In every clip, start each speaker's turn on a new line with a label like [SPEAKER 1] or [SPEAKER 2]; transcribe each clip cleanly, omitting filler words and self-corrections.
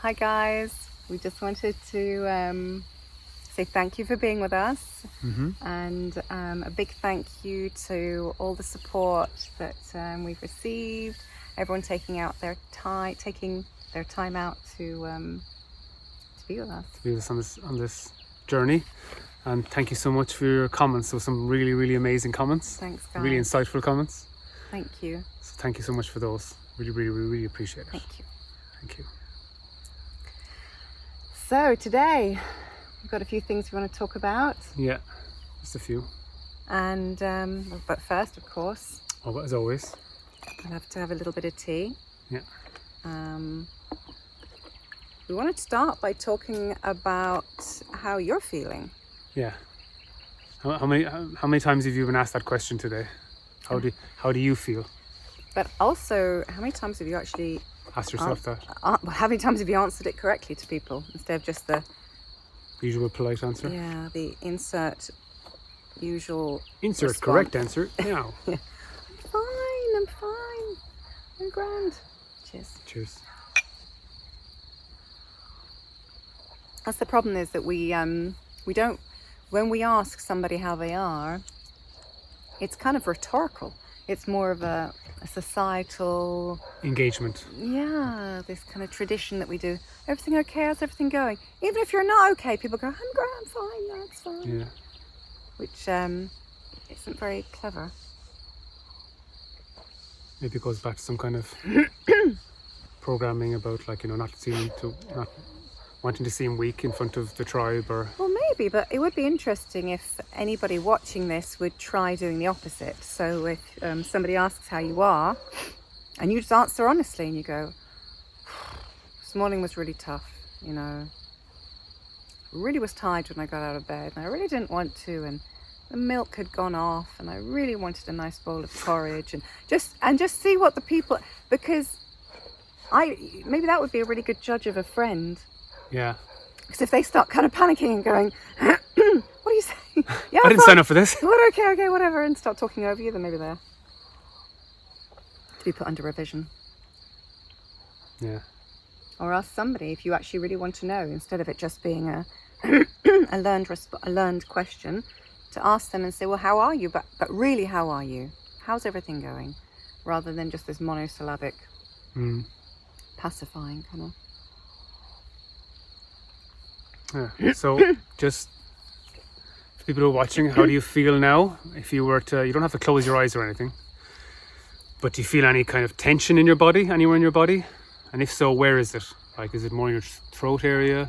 [SPEAKER 1] Hi guys, we just wanted to say thank you for being with us, and a big thank you to all the support that we've received. Everyone taking their time out to be with us.
[SPEAKER 2] To be with us on this journey, and thank you so much for your comments. So some really amazing comments.
[SPEAKER 1] Thanks, guys.
[SPEAKER 2] Really insightful comments.
[SPEAKER 1] Thank you.
[SPEAKER 2] So thank you so much for those. Really appreciate it.
[SPEAKER 1] Thank you.
[SPEAKER 2] Thank you.
[SPEAKER 1] So today we've got a few things we want to talk about.
[SPEAKER 2] Yeah, just a few.
[SPEAKER 1] And but first, of course,
[SPEAKER 2] Oh, as always.
[SPEAKER 1] I'll have to have a little bit of tea.
[SPEAKER 2] Yeah.
[SPEAKER 1] We wanted to start by talking about how you're feeling.
[SPEAKER 2] Yeah. How many times have you been asked that question today? How do you feel?
[SPEAKER 1] But also, how many times have you actually
[SPEAKER 2] Ask yourself that.
[SPEAKER 1] how many times have you answered it correctly to people instead of just the
[SPEAKER 2] Usual polite answer.
[SPEAKER 1] the usual
[SPEAKER 2] Insert
[SPEAKER 1] response.
[SPEAKER 2] correct answer now.
[SPEAKER 1] I'm fine, I'm grand.
[SPEAKER 2] Cheers.
[SPEAKER 1] That's the problem, is that we don't, when we ask somebody how they are, it's kind of rhetorical. It's more of a societal
[SPEAKER 2] Engagement.
[SPEAKER 1] this kind of tradition that we do. Everything okay? How's everything going? Even if you're not okay, people go, I'm fine, that's fine.
[SPEAKER 2] Yeah.
[SPEAKER 1] Which isn't very clever.
[SPEAKER 2] Maybe it goes back to some kind of programming about, like, not wanting to seem weak in front of the tribe, or
[SPEAKER 1] Well, maybe, but it would be interesting if anybody watching this would try doing the opposite. So if somebody asks how you are, and you just answer honestly, and you go, this morning was really tough, really was tired when I got out of bed, and I really didn't want to, and the milk had gone off, and I really wanted a nice bowl of porridge, and just see what the people, because maybe that would be a really good judge of a friend.
[SPEAKER 2] yeah.
[SPEAKER 1] Because if they start kind of panicking and going, what are you saying? Yeah,
[SPEAKER 2] I didn't sign up for this.
[SPEAKER 1] What? Okay, whatever, and start talking over you, then maybe they're to be put under revision.
[SPEAKER 2] Yeah.
[SPEAKER 1] Or ask somebody if you actually really want to know, instead of it just being a a learned question, to ask them and say, well, how are you? But really, how are you? How's everything going? Rather than just this monosyllabic, pacifying kind of.
[SPEAKER 2] Yeah. So just for people who are watching, how do you feel now? If you were to, you don't have to close your eyes or anything, but do you feel any kind of tension in your body, anywhere in your body? And if so, where is it? Like, is it more in your throat area,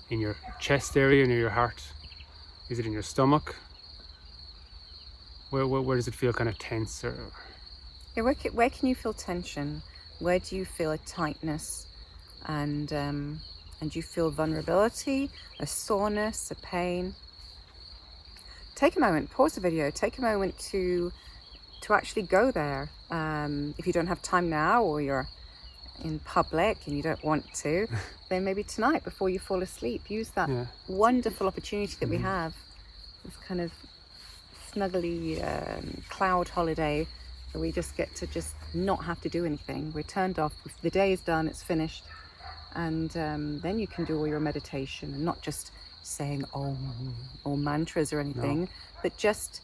[SPEAKER 2] in your chest area, near your heart? Is it in your stomach? Where does it feel kind of tense? Or
[SPEAKER 1] Yeah, where can you feel tension? Where do you feel a tightness? And do you feel vulnerability, a soreness, a pain? Take a moment, pause the video, take a moment to actually go there. If you don't have time now, or you're in public and you don't want to, then maybe tonight before you fall asleep, use that wonderful opportunity that we have, this kind of snuggly cloud holiday, that we just get to just not have to do anything. We're turned off, the day is done, it's finished. And then you can do all your meditation, and not just saying Om or mantras or anything, but just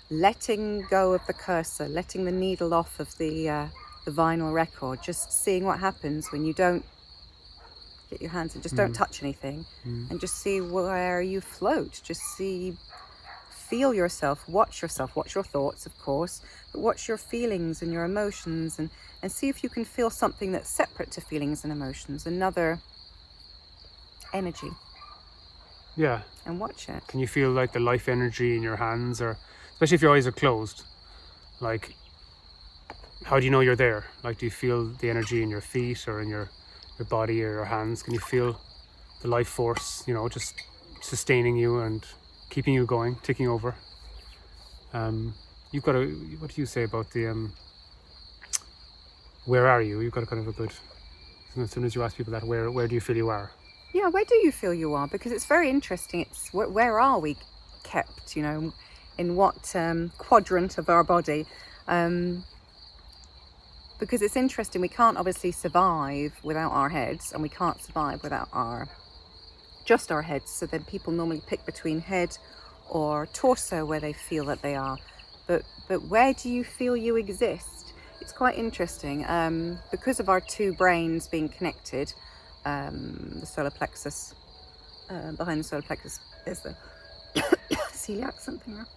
[SPEAKER 1] letting go of the cursor, letting the needle off of the vinyl record, just seeing what happens when you don't get your hands and just don't touch anything, and just see where you float. Just feel yourself, watch your thoughts, of course, but watch your feelings and your emotions, and see if you can feel something that's separate to feelings and emotions, another energy.
[SPEAKER 2] yeah.
[SPEAKER 1] And watch it.
[SPEAKER 2] Can you feel like the life energy in your hands, or especially if your eyes are closed? Like, how do you know you're there? Like, do you feel the energy in your feet or in your body or your hands? Can you feel the life force, just sustaining you and keeping you going, ticking over? You've got what do you say about the where are you? You've got a kind of a good, as soon as you ask people that, where do you feel you are?
[SPEAKER 1] Yeah, where do you feel you are? Because it's very interesting. It's where are we kept, in what quadrant of our body? because it's interesting. We can't obviously survive without our heads, and we can't survive without just our heads. So then people normally pick between head or torso where they feel that they are. But where do you feel you exist? It's quite interesting. Because of our two brains being connected, the solar plexus, behind the solar plexus is the celiac something. Right?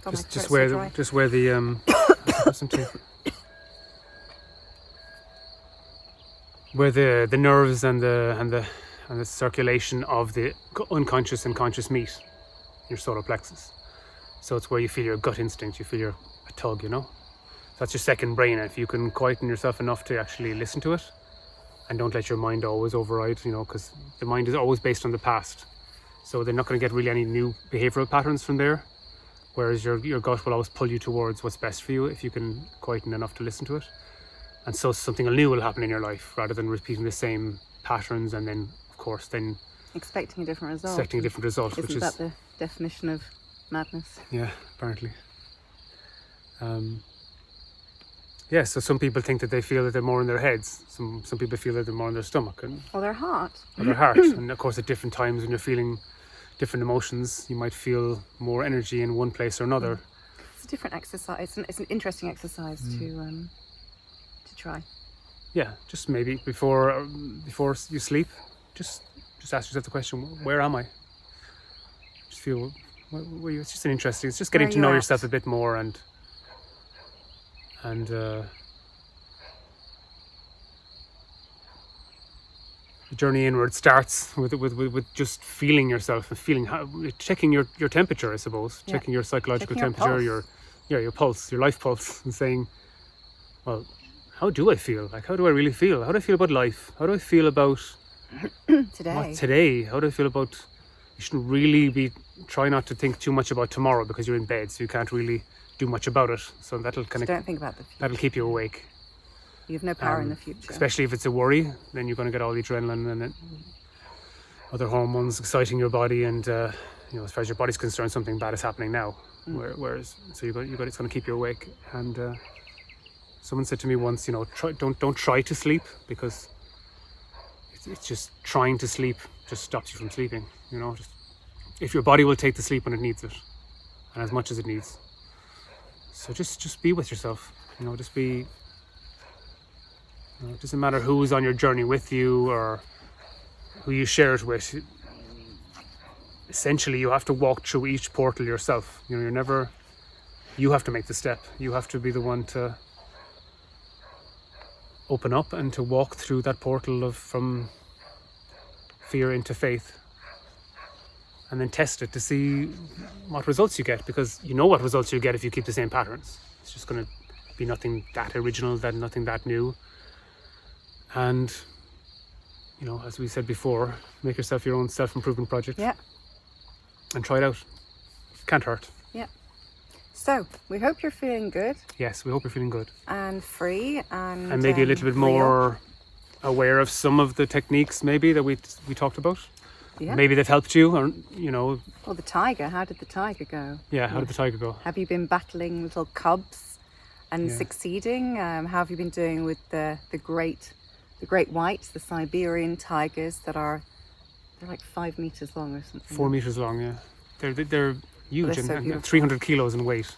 [SPEAKER 1] God,
[SPEAKER 2] just where the some tea. Where the nerves and the circulation of the unconscious and conscious meet, your solar plexus. So it's where you feel your gut instinct, you feel a tug, you know. That's your second brain. If you can quieten yourself enough to actually listen to it, and don't let your mind always override, you know, because the mind is always based on the past. So they're not going to get really any new behavioral patterns from there. Whereas your gut will always pull you towards what's best for you if you can quieten enough to listen to it. And so something new will happen in your life rather than repeating the same patterns and then, of course,
[SPEAKER 1] expecting a different result.
[SPEAKER 2] Which is
[SPEAKER 1] that the definition of madness?
[SPEAKER 2] Yeah, apparently. Yeah, so some people think that they feel that they're more in their heads. Some people feel that they're more in their stomach
[SPEAKER 1] or their heart.
[SPEAKER 2] And of course, at different times when you're feeling different emotions, you might feel more energy in one place or another.
[SPEAKER 1] It's a different exercise. It's an interesting exercise to try.
[SPEAKER 2] Yeah, just maybe before you sleep, just ask yourself the question: where am I? Just feel. It's just interesting. It's just getting to know yourself a bit more and the journey inward starts with just feeling yourself and checking your temperature, I suppose, checking your psychological temperature, your pulse, your life pulse, and saying, well, how do I feel? Like, how do I really feel? How do I feel about life? How do I feel about today? How do I feel about? You shouldn't really try not to think too much about tomorrow because you're in bed, so you can't really do much about it. So that'll
[SPEAKER 1] don't think about the future.
[SPEAKER 2] That'll keep you awake.
[SPEAKER 1] You have no power in the future.
[SPEAKER 2] Especially if it's a worry, then you're going to get all the adrenaline and other hormones exciting your body, and as far as your body's concerned, something bad is happening now. Whereas, so it's going to keep you awake. And someone said to me once, don't try to sleep, because it's just trying to sleep just stops you from sleeping. Just if your body will take the sleep when it needs it, and as much as it needs. So just be with yourself. Just be. It doesn't matter who's on your journey with you or who you share it with. Essentially, you have to walk through each portal yourself. You have to make the step. You have to be the one to open up and to walk through that portal from fear into faith. And then test it to see what results you get, because you know what results you get if you keep the same patterns. It's just going to be nothing that original, nothing that new. And, as we said before, make yourself your own self-improvement project.
[SPEAKER 1] Yeah.
[SPEAKER 2] And try it out. Can't hurt.
[SPEAKER 1] Yeah. So, we hope you're feeling good.
[SPEAKER 2] Yes, we hope you're feeling good.
[SPEAKER 1] And free and
[SPEAKER 2] maybe a little bit more aware of some of the techniques maybe that we talked about.
[SPEAKER 1] Yeah.
[SPEAKER 2] Maybe they've helped you, or,
[SPEAKER 1] Or the tiger. How did the tiger go?
[SPEAKER 2] Yeah, how did the tiger go?
[SPEAKER 1] Have you been battling little cubs and succeeding? How have you been doing with the great whites, the Siberian tigers they're like 5 meters long or something?
[SPEAKER 2] 4 meters long, yeah. They're huge,
[SPEAKER 1] they're so
[SPEAKER 2] and 300 kilos in weight.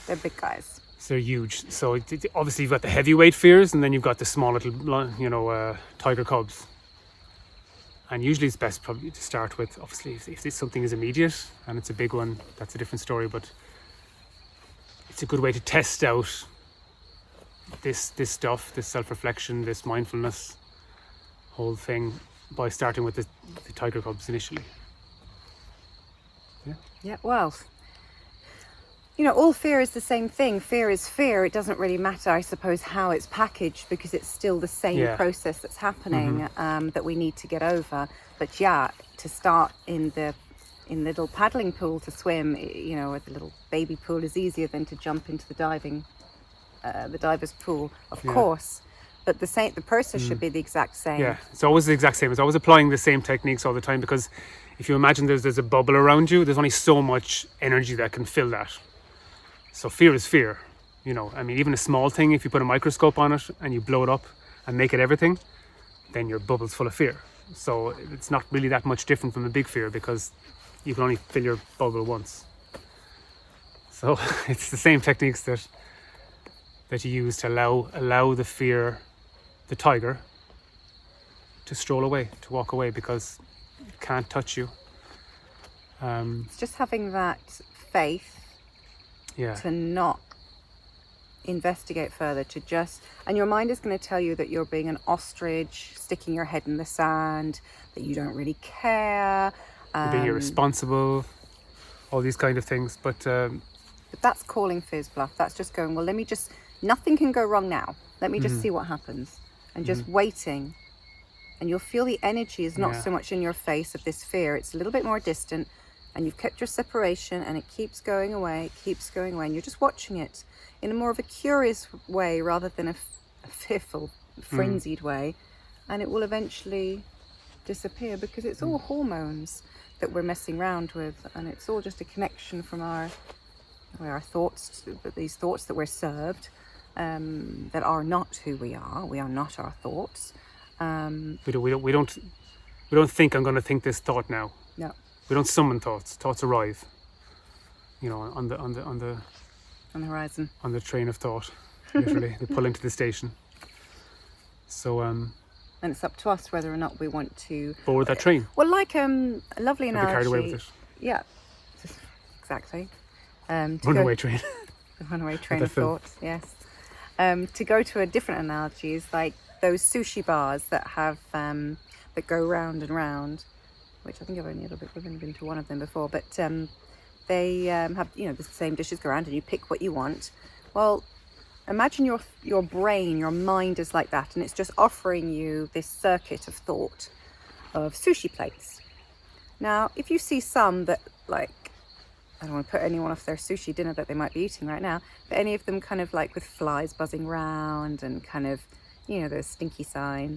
[SPEAKER 1] They're big guys.
[SPEAKER 2] So they're huge. So obviously you've got the heavyweight fears, and then you've got the small little, tiger cubs. And usually it's best probably to start with, obviously, if something is immediate and it's a big one, that's a different story. But it's a good way to test out this stuff, this self-reflection, this mindfulness whole thing, by starting with the tiger cubs initially.
[SPEAKER 1] Yeah, well, all fear is the same thing. Fear is fear. It doesn't really matter, I suppose, how it's packaged, because it's still the same process that's happening that we need to get over. But to start in the little paddling pool to swim, or the little baby pool, is easier than to jump into the diver's pool, of course. But the process should be the exact same.
[SPEAKER 2] Yeah, it's always the exact same. It's always applying the same techniques all the time, because if you imagine there's a bubble around you, there's only so much energy that can fill that. So fear is fear. You know, I mean, even a small thing, if you put a microscope on it and you blow it up and make it everything, then your bubble's full of fear. So it's not really that much different from a big fear, because you can only fill your bubble once. So it's the same techniques that you use to allow the fear, the tiger, to stroll away, to walk away, because it can't touch you.
[SPEAKER 1] It's just having that faith
[SPEAKER 2] Yeah.
[SPEAKER 1] to not investigate further, to just, and your mind is going to tell you that you're being an ostrich, sticking your head in the sand, that you don't really care.
[SPEAKER 2] You're being irresponsible, all these kind of things. But
[SPEAKER 1] that's calling fear's bluff. That's just going, well, nothing can go wrong now. Let me just see what happens. And just waiting. And you'll feel the energy is not so much in your face of this fear. It's a little bit more distant. And you've kept your separation, and it keeps going away, and you're just watching it in a more of a curious way rather than a fearful, frenzied way. And it will eventually disappear, because it's all hormones that we're messing around with, and it's all just a connection from our thoughts, these thoughts that we're served, that are not who we are. We are not our thoughts.
[SPEAKER 2] we don't think, I'm going to think this thought now.
[SPEAKER 1] No.
[SPEAKER 2] We don't summon thoughts. Thoughts arrive, you know, on the
[SPEAKER 1] horizon,
[SPEAKER 2] on the train of thought. Literally, they pull into the station. So
[SPEAKER 1] and it's up to us whether or not we want to
[SPEAKER 2] board that train.
[SPEAKER 1] Well, like a lovely
[SPEAKER 2] And
[SPEAKER 1] analogy.
[SPEAKER 2] be carried away with it.
[SPEAKER 1] Yeah, exactly.
[SPEAKER 2] Runaway train.
[SPEAKER 1] The runaway train
[SPEAKER 2] That
[SPEAKER 1] of
[SPEAKER 2] film.
[SPEAKER 1] thought. Yes. To go to a different analogy is like those sushi bars that have that go round and round, which I think I've only been to one of them before, but they have, you know, the same dishes go around and you pick what you want. Well, imagine your brain, your mind is like that, and it's just offering you this circuit of thought of sushi plates. Now, if you see some that, like, I don't want to put anyone off their sushi dinner that they might be eating right now, but any of them kind of like with flies buzzing round and kind of, you know, those stinky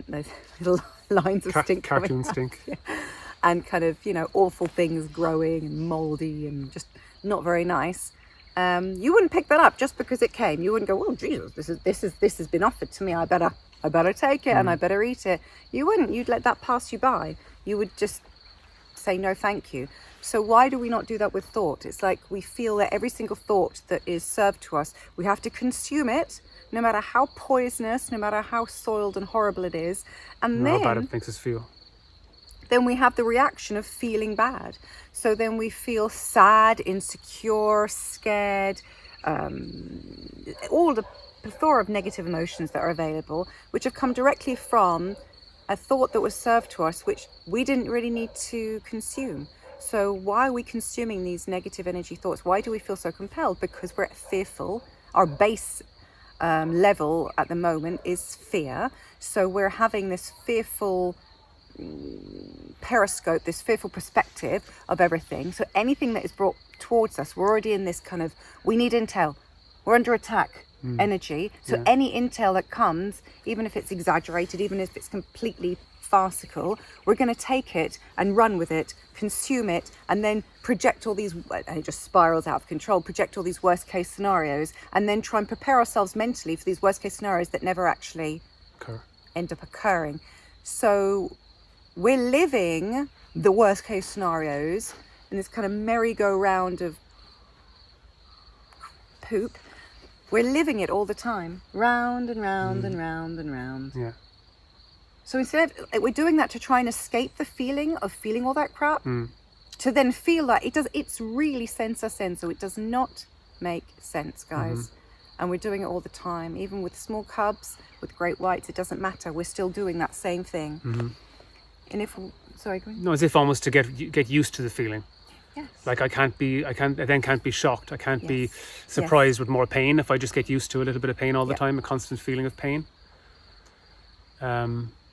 [SPEAKER 1] those little lines of stink coming
[SPEAKER 2] cartoon
[SPEAKER 1] out.
[SPEAKER 2] stink.
[SPEAKER 1] Yeah. And kind of, you know, awful things growing and mouldy and just not very nice. You wouldn't pick that up just because it came. You wouldn't go, oh Jesus, this has been offered to me. I better take it and I better eat it. You wouldn't. You'd let that pass you by. You would just say no, thank you. So why do we not do that with thought? It's like we feel that every single thought that is served to us, we have to consume it, no matter how poisonous, no matter how soiled and horrible it is. And
[SPEAKER 2] How bad it makes us feel.
[SPEAKER 1] Then we have the reaction of feeling bad. So then we feel sad, insecure, scared, all the plethora of negative emotions that are available, which have come directly from a thought that was served to us, which we didn't really need to consume. So why are we consuming these negative energy thoughts? Why do we feel so compelled? Because we're fearful. Our base level at the moment is fear. So we're having this fearful periscope, this fearful perspective of everything. So anything that is brought towards us, we're already in this kind of, we need intel, we're under attack energy. So any intel that comes, even if it's exaggerated, even if it's completely farcical, we're going to take it and run with it, consume it, and then project all these, and it just spirals out of control, project all these worst case scenarios, and then try and prepare ourselves mentally for these worst case scenarios that never actually end up occurring. So we're living the worst case scenarios in this kind of merry-go-round of poop. We're living it all the time, round and round and round and round.
[SPEAKER 2] Yeah.
[SPEAKER 1] So instead of, we're doing that to try and escape the feeling of feeling all that crap, to then feel that it's really sense. So it does not make sense, guys. And we're doing it all the time, even with small cubs, with great whites, it doesn't matter. We're still doing that same thing. And if, sorry, go ahead.
[SPEAKER 2] No, as if almost to get used to the feeling.
[SPEAKER 1] Yes.
[SPEAKER 2] Like I can't be shocked. I can't be surprised with more pain if I just get used to a little bit of pain all the time, a constant feeling of pain.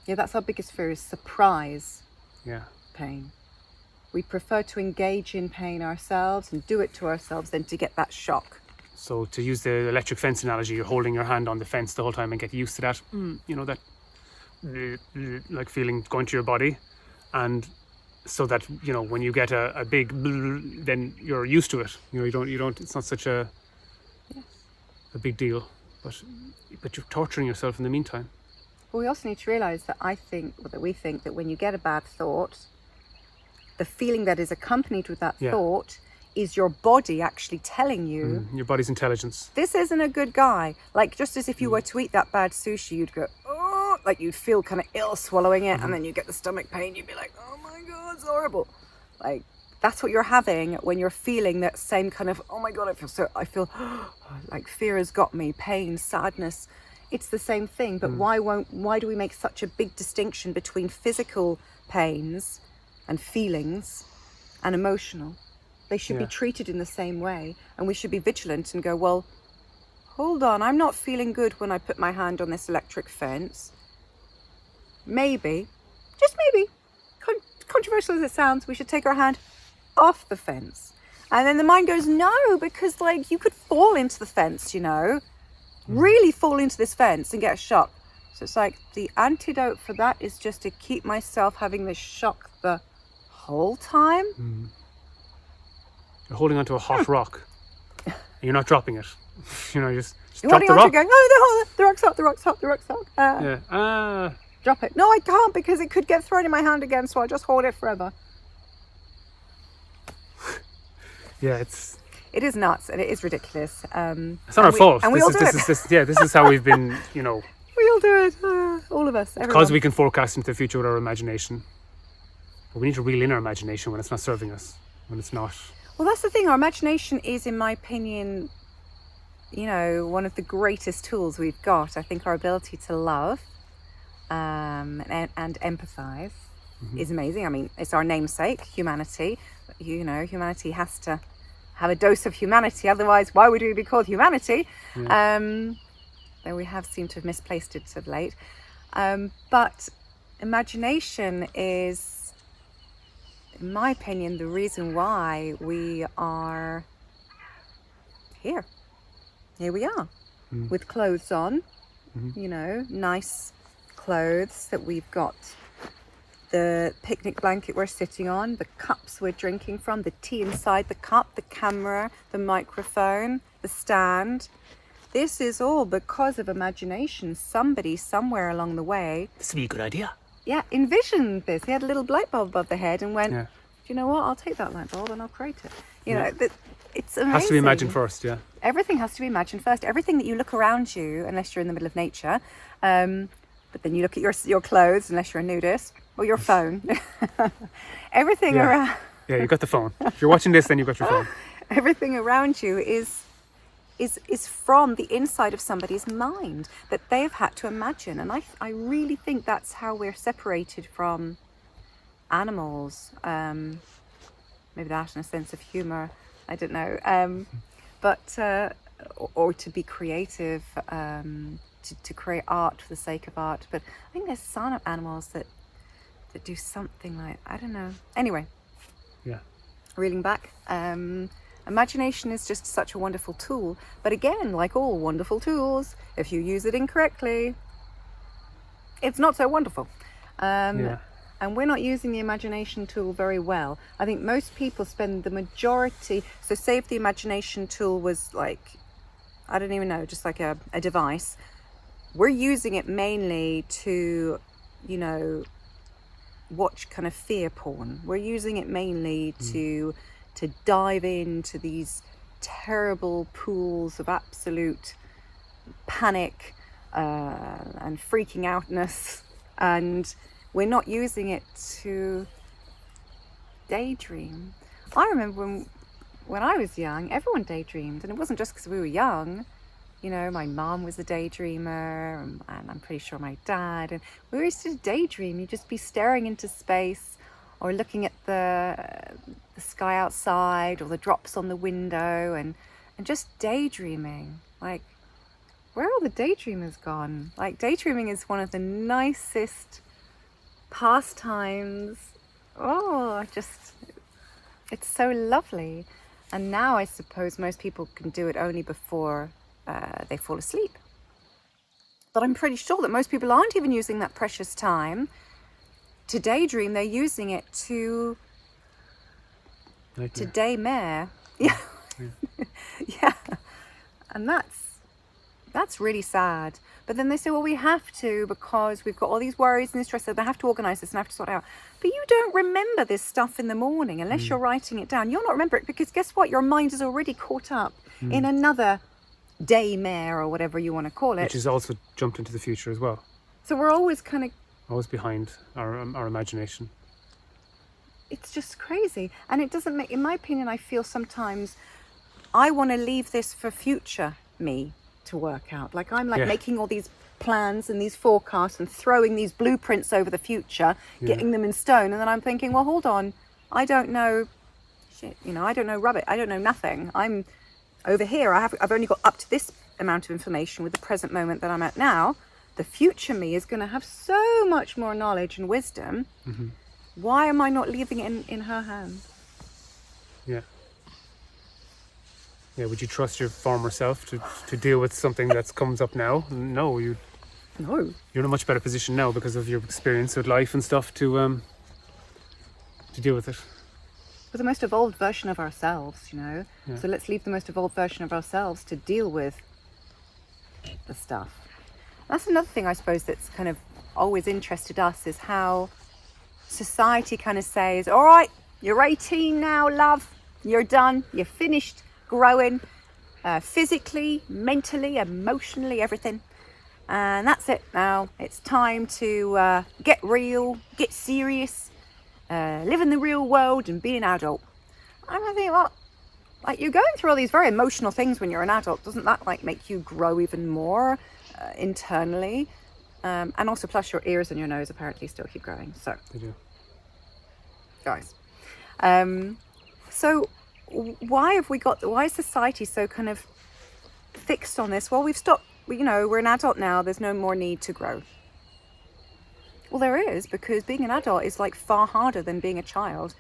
[SPEAKER 1] Yeah, that's our biggest fear, is surprise pain. We prefer to engage in pain ourselves and do it to ourselves than to get that shock.
[SPEAKER 2] So to use the electric fence analogy, you're holding your hand on the fence the whole time and get used to that. You know, that like feeling going to your body, and so that, you know, when you get a big then you're used to it. You know, you don't it's not such a a big deal, but you're torturing yourself in the meantime.
[SPEAKER 1] Well, we also need to realize that we think that when you get a bad thought, the feeling that is accompanied with that thought is your body actually telling you
[SPEAKER 2] your body's intelligence.
[SPEAKER 1] This isn't a good guy. Like, just as if you were to eat that bad sushi, you'd go, oh, like you'd feel kind of ill swallowing it, and then you get the stomach pain, you'd be like, oh my God, it's horrible. Like, that's what you're having when you're feeling that same kind of, oh my God, I feel like fear has got me, pain, sadness. It's the same thing, but why do we make such a big distinction between physical pains and feelings and emotional? They should be treated in the same way, and we should be vigilant and go, well, hold on, I'm not feeling good when I put my hand on this electric fence. Maybe, just maybe, controversial as it sounds, we should take our hand off the fence. And then the mind goes, no, because like you could fall into the fence, really fall into this fence and get a shock. So it's like the antidote for that is just to keep myself having this shock the whole time.
[SPEAKER 2] You're holding onto a hot rock and you're not dropping it. Just
[SPEAKER 1] you're
[SPEAKER 2] drop the rock.
[SPEAKER 1] Going, oh, the rock's hot, the rock's hot, the rock's hot. Drop it. No, I can't, because it could get thrown in my hand again, so I'll just hold it forever.
[SPEAKER 2] Yeah,
[SPEAKER 1] it is nuts and it is ridiculous.
[SPEAKER 2] It's not our fault.
[SPEAKER 1] And we all do it.
[SPEAKER 2] This is how we've been,
[SPEAKER 1] We all do it. All of us. Everyone.
[SPEAKER 2] Because we can forecast into the future with our imagination. But we need to reel in our imagination when it's not serving us, when it's not.
[SPEAKER 1] Well, that's the thing. Our imagination is, in my opinion, one of the greatest tools we've got. I think our ability to love and empathize is amazing. I mean, it's our namesake, humanity. Humanity has to have a dose of humanity. Otherwise, why would we be called humanity? Though we have seemed to have misplaced it of late. But imagination is, in my opinion, the reason why we are here. Here we are, with clothes on, nice clothes that we've got, the picnic blanket we're sitting on, the cups we're drinking from, the tea inside the cup, the camera, the microphone, the stand. This is all because of imagination. Somebody somewhere along the way,
[SPEAKER 2] This would be a good idea.
[SPEAKER 1] envisioned this. He had a little light bulb above the head and went, do you know what? I'll take that light bulb and I'll create it. It's amazing.
[SPEAKER 2] Has to be imagined first,
[SPEAKER 1] Everything has to be imagined first. Everything that you look around you, unless you're in the middle of nature, but then you look at your clothes, unless you're a nudist, or your phone. Everything around.
[SPEAKER 2] Yeah, you got the phone. If you're watching this, then you've got your phone.
[SPEAKER 1] Everything around you is from the inside of somebody's mind that they've had to imagine. And I really think that's how we're separated from animals. Maybe that and a sense of humor. I don't know. But or to be creative, to create art for the sake of art. But I think there's some animals that do something like, I don't know. Anyway.
[SPEAKER 2] Yeah.
[SPEAKER 1] Reeling back. Imagination is just such a wonderful tool. But again, like all wonderful tools, if you use it incorrectly, it's not so wonderful. And we're not using the imagination tool very well. I think most people spend the majority. So say if the imagination tool was like, I don't even know, just like a device. We're using it mainly to, watch kind of fear porn. We're using it mainly to dive into these terrible pools of absolute panic and freaking outness, and we're not using it to daydream. I remember when I was young, everyone daydreamed, and it wasn't just because we were young. My mom was a daydreamer, and I'm pretty sure my dad, and we used to daydream. You'd just be staring into space or looking at the sky outside or the drops on the window and just daydreaming. Like, where are all the daydreamers gone? Like, daydreaming is one of the nicest pastimes. It's so lovely. And now I suppose most people can do it only before they fall asleep. But I'm pretty sure that most people aren't even using that precious time to daydream. They're using it to daymare. Yeah. And that's That's really sad. But then they say, well, we have to because we've got all these worries and this stress, so they have to organise this and have to sort it out. But you don't remember this stuff in the morning unless you're writing it down. You'll not remember it because guess what? Your mind is already caught up in another daymare or whatever you want to call it.
[SPEAKER 2] Which is also jumped into the future as well.
[SPEAKER 1] So we're always kind of...
[SPEAKER 2] Always behind our imagination.
[SPEAKER 1] It's just crazy. And it doesn't make... In my opinion, I feel sometimes I want to leave this for future me to work out. Like I'm like making all these plans and these forecasts and throwing these blueprints over the future, getting them in stone, and then I'm thinking, well, hold on, I don't know shit, I don't know rubbish, I don't know nothing. I'm over here, I've only got up to this amount of information with the present moment that I'm at now. The future me is going to have so much more knowledge and wisdom. Why am I not leaving it in her hands?
[SPEAKER 2] Yeah, would you trust your former self to deal with something that comes up now? No, you're in a much better position now because of your experience with life and stuff to deal with it.
[SPEAKER 1] We're the most evolved version of ourselves, So let's leave the most evolved version of ourselves to deal with the stuff. That's another thing, I suppose, that's kind of always interested us, is how society kind of says, all right, you're 18 now, love, you're done, you're finished growing physically, mentally, emotionally, everything. And that's it now. It's time to get real, get serious, live in the real world and be an adult. I'm gonna think, well, like you're going through all these very emotional things when you're an adult. Doesn't that like make you grow even more internally? And also plus your ears and your nose apparently still keep growing. So
[SPEAKER 2] They do.
[SPEAKER 1] Guys. So why is society so kind of fixed on this? Well, we've stopped, we're an adult now, there's no more need to grow. Well, there is, because being an adult is like far harder than being a child.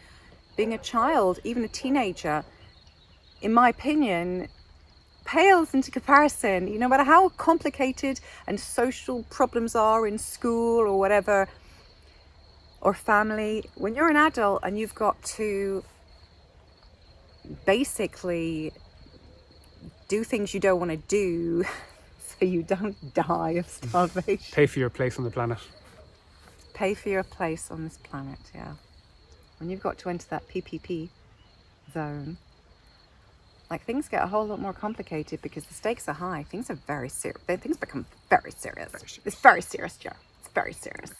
[SPEAKER 1] Being a child, even a teenager, in my opinion, pales into comparison. No matter how complicated and social problems are in school or whatever, or family, when you're an adult and you've got to basically do things you don't want to do so you don't die of starvation.
[SPEAKER 2] Pay for your place on the planet.
[SPEAKER 1] Pay for your place on this planet, yeah. When you've got to enter that PPP zone, like things get a whole lot more complicated because the stakes are high. Things are very serious. Things become very serious. It's very serious, Joe. It's very serious.